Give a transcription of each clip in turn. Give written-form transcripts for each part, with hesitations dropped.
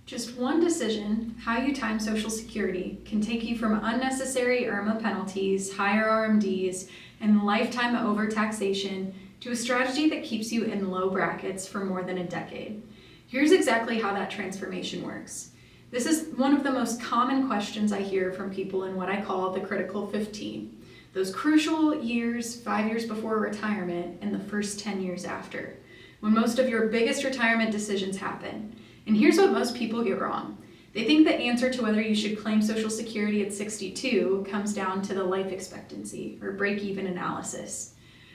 Just one decision, how you time Social Security, can take you from unnecessary Irma penalties, higher RMDs, and lifetime overtaxation to a strategy that keeps you in low brackets for more than a decade. Here's exactly how that transformation works. This is one of the most common questions I hear from people in what I call the critical 15. Those crucial years, 5 years before retirement and the first 10 years after, when most of your biggest retirement decisions happen. And here's what most people get wrong. They think the answer to whether you should claim Social Security at 62 comes down to the life expectancy or break-even analysis.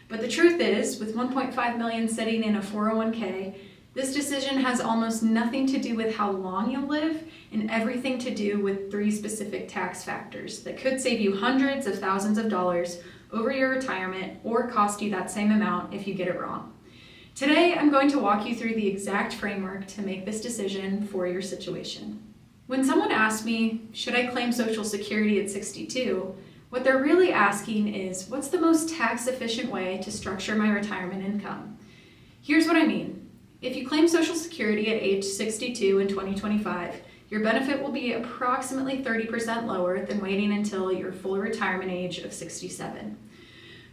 But the truth is, with 1.5 million sitting in a 401k, this decision has almost nothing to do with how long you'll live and everything to do with 3 specific tax factors that could save you hundreds of thousands of dollars over your retirement or cost you that same amount if you get it wrong. Today, I'm going to walk you through the exact framework to make this decision for your situation. When someone asks me, should I claim Social Security at 62, what they're really asking is, what's the most tax-efficient way to structure my retirement income? Here's what I mean. If you claim Social Security at age 62 in 2025, your benefit will be approximately 30% lower than waiting until your full retirement age of 67.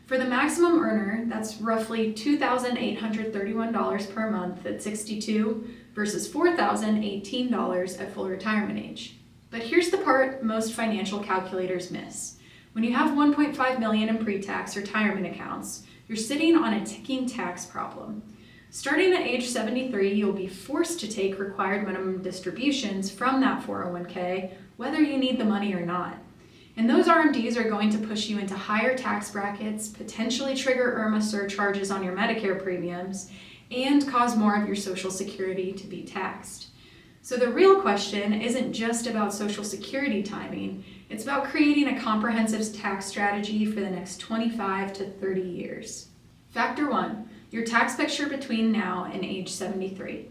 For the maximum earner, that's roughly $2,831 per month at 62 versus $4,018 at full retirement age. But here's the part most financial calculators miss. When you have $1.5 million in pre-tax retirement accounts, you're sitting on a ticking tax problem. Starting at age 73, you'll be forced to take required minimum distributions from that 401k, whether you need the money or not. And those RMDs are going to push you into higher tax brackets, potentially trigger Irma surcharges on your Medicare premiums, and cause more of your Social Security to be taxed. So the real question isn't just about Social Security timing, it's about creating a comprehensive tax strategy for the next 25 to 30 years. Factor 1, your tax picture between now and age 73.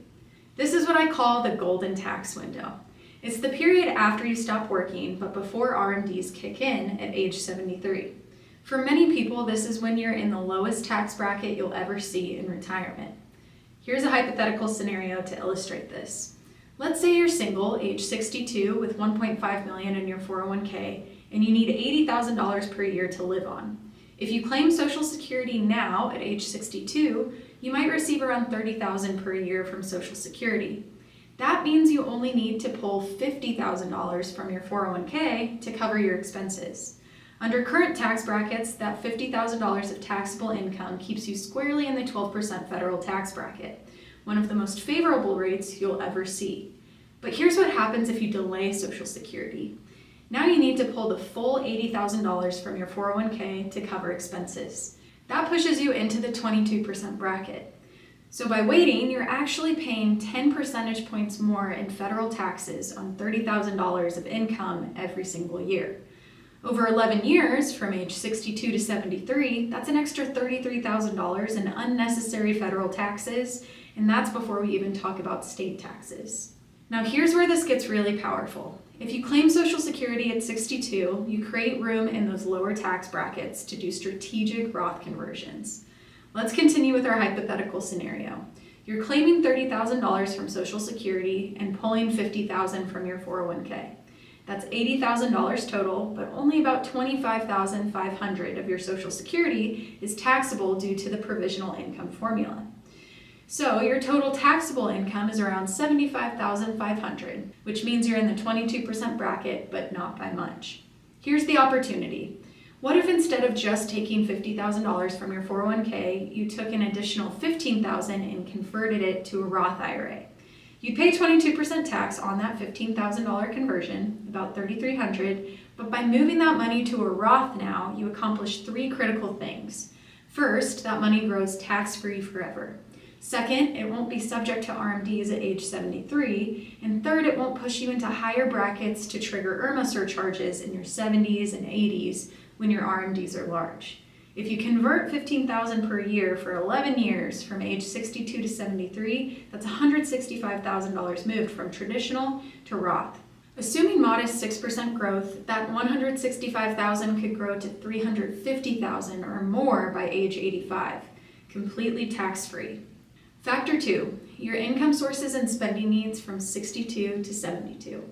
This is what I call the golden tax window. It's the period after you stop working, but before RMDs kick in at age 73. For many people, this is when you're in the lowest tax bracket you'll ever see in retirement. Here's a hypothetical scenario to illustrate this. Let's say you're single, age 62, with $1.5 million in your 401k, and you need $80,000 per year to live on. If you claim Social Security now at age 62, you might receive around $30,000 per year from Social Security. That means you only need to pull $50,000 from your 401k to cover your expenses. Under current tax brackets, that $50,000 of taxable income keeps you squarely in the 12% federal tax bracket, one of the most favorable rates you'll ever see. But here's what happens if you delay Social Security. Now you need to pull the full $80,000 from your 401k to cover expenses. That pushes you into the 22% bracket. So by waiting, you're actually paying 10 percentage points more in federal taxes on $30,000 of income every single year. Over 11 years, from age 62 to 73, that's an extra $33,000 in unnecessary federal taxes, and that's before we even talk about state taxes. Now here's where this gets really powerful. If you claim Social Security at 62, you create room in those lower tax brackets to do strategic Roth conversions. Let's continue with our hypothetical scenario. You're claiming $30,000 from Social Security and pulling $50,000 from your 401k. That's $80,000 total, but only about $25,500 of your Social Security is taxable due to the provisional income formula. So your total taxable income is around $75,500, which means you're in the 22% bracket, but not by much. Here's the opportunity. What if instead of just taking $50,000 from your 401k, you took an additional $15,000 and converted it to a Roth IRA? You'd pay 22% tax on that $15,000 conversion, about $3,300, but by moving that money to a Roth now, you accomplish 3 critical things. First, that money grows tax-free forever. Second, it won't be subject to RMDs at age 73. And third, it won't push you into higher brackets to trigger Irma surcharges in your 70s and 80s when your RMDs are large. If you convert $15,000 per year for 11 years from age 62 to 73, that's $165,000 moved from traditional to Roth. Assuming modest 6% growth, that $165,000 could grow to $350,000 or more by age 85, completely tax-free. Factor 2, your income sources and spending needs from 62 to 72.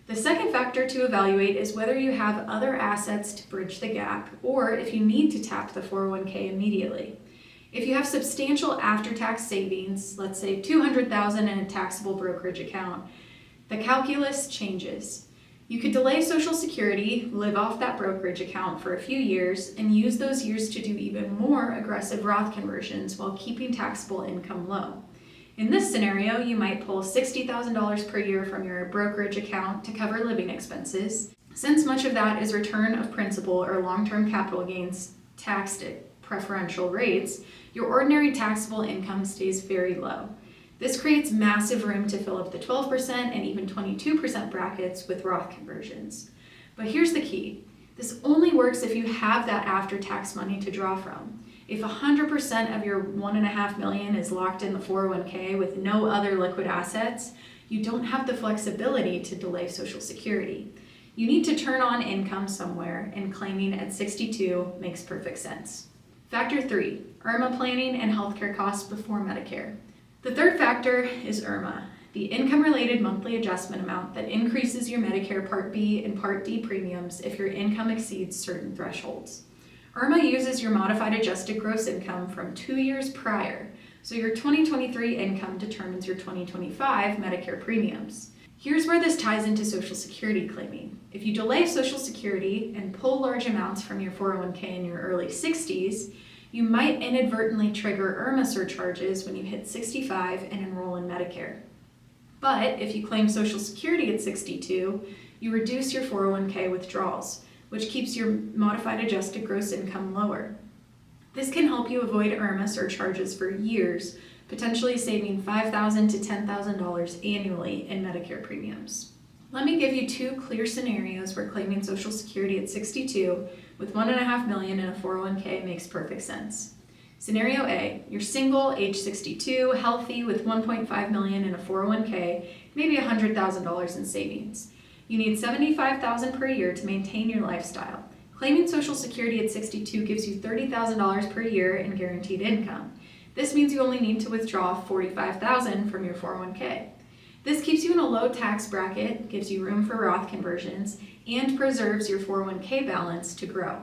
The second factor to evaluate is whether you have other assets to bridge the gap or if you need to tap the 401k immediately. If you have substantial after-tax savings, let's say $200,000 in a taxable brokerage account, the calculus changes. You could delay Social Security, live off that brokerage account for a few years, and use those years to do even more aggressive Roth conversions while keeping taxable income low. In this scenario, you might pull $60,000 per year from your brokerage account to cover living expenses. Since much of that is return of principal or long-term capital gains taxed at preferential rates, your ordinary taxable income stays very low. This creates massive room to fill up the 12% and even 22% brackets with Roth conversions. But here's the key. This only works if you have that after-tax money to draw from. If 100% of your $1.5 million is locked in the 401k with no other liquid assets, you don't have the flexibility to delay Social Security. You need to turn on income somewhere, and claiming at 62 makes perfect sense. Factor 3, Irma planning and healthcare costs before Medicare. The third factor is Irma, the income-related monthly adjustment amount that increases your Medicare Part B and Part D premiums if your income exceeds certain thresholds. Irma uses your modified adjusted gross income from 2 years prior, so your 2023 income determines your 2025 Medicare premiums. Here's where this ties into Social Security claiming. If you delay Social Security and pull large amounts from your 401k in your early 60s, you might inadvertently trigger Irma surcharges when you hit 65 and enroll in Medicare. But if you claim Social Security at 62, you reduce your 401k withdrawals, which keeps your modified adjusted gross income lower. This can help you avoid Irma surcharges for years, potentially saving $5,000 to $10,000 annually in Medicare premiums. Let me give you 2 clear scenarios where claiming Social Security at 62 with $1.5 million in a 401k makes perfect sense. Scenario A, you're single, age 62, healthy, with $1.5 million in a 401k, maybe $100,000 in savings. You need $75,000 per year to maintain your lifestyle. Claiming Social Security at 62 gives you $30,000 per year in guaranteed income. This means you only need to withdraw $45,000 from your 401k. This keeps you in a low tax bracket, gives you room for Roth conversions, and preserves your 401k balance to grow.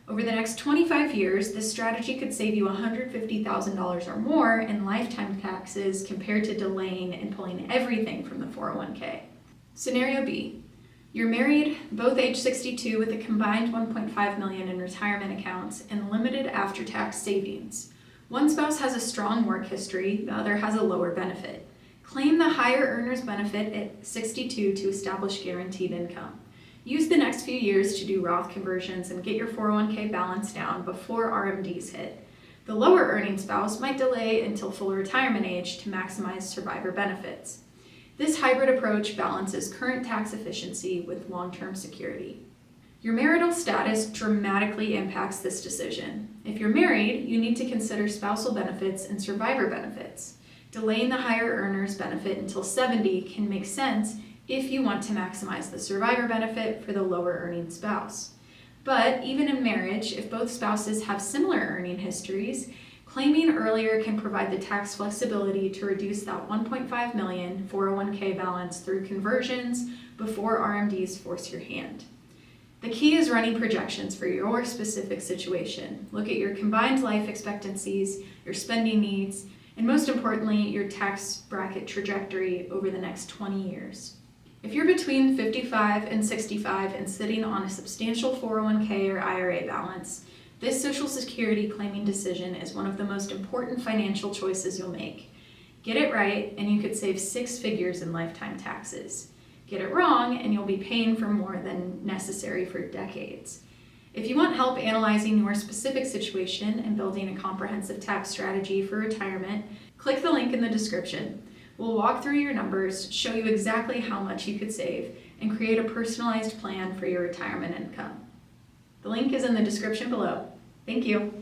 Over the next 25 years, this strategy could save you $150,000 or more in lifetime taxes compared to delaying and pulling everything from the 401k. Scenario B. You're married, both age 62, with a combined $1.5 million in retirement accounts and limited after-tax savings. One spouse has a strong work history, the other has a lower benefit. Claim the higher earner's benefit at 62 to establish guaranteed income. Use the next few years to do Roth conversions and get your 401k balance down before RMDs hit. The lower earning spouse might delay until full retirement age to maximize survivor benefits. This hybrid approach balances current tax efficiency with long-term security. Your marital status dramatically impacts this decision. If you're married, you need to consider spousal benefits and survivor benefits. Delaying the higher earner's benefit until 70 can make sense if you want to maximize the survivor benefit for the lower earning spouse. But even in marriage, if both spouses have similar earning histories, claiming earlier can provide the tax flexibility to reduce that $1.5 million 401k balance through conversions before RMDs force your hand. The key is running projections for your specific situation. Look at your combined life expectancies, your spending needs, and most importantly, your tax bracket trajectory over the next 20 years. If you're between 55 and 65 and sitting on a substantial 401k or IRA balance, this Social Security claiming decision is one of the most important financial choices you'll make. Get it right, and you could save 6 figures in lifetime taxes. Get it wrong, and you'll be paying for more than necessary for decades. If you want help analyzing your specific situation and building a comprehensive tax strategy for retirement, click the link in the description. We'll walk through your numbers, show you exactly how much you could save, and create a personalized plan for your retirement income. The link is in the description below. Thank you.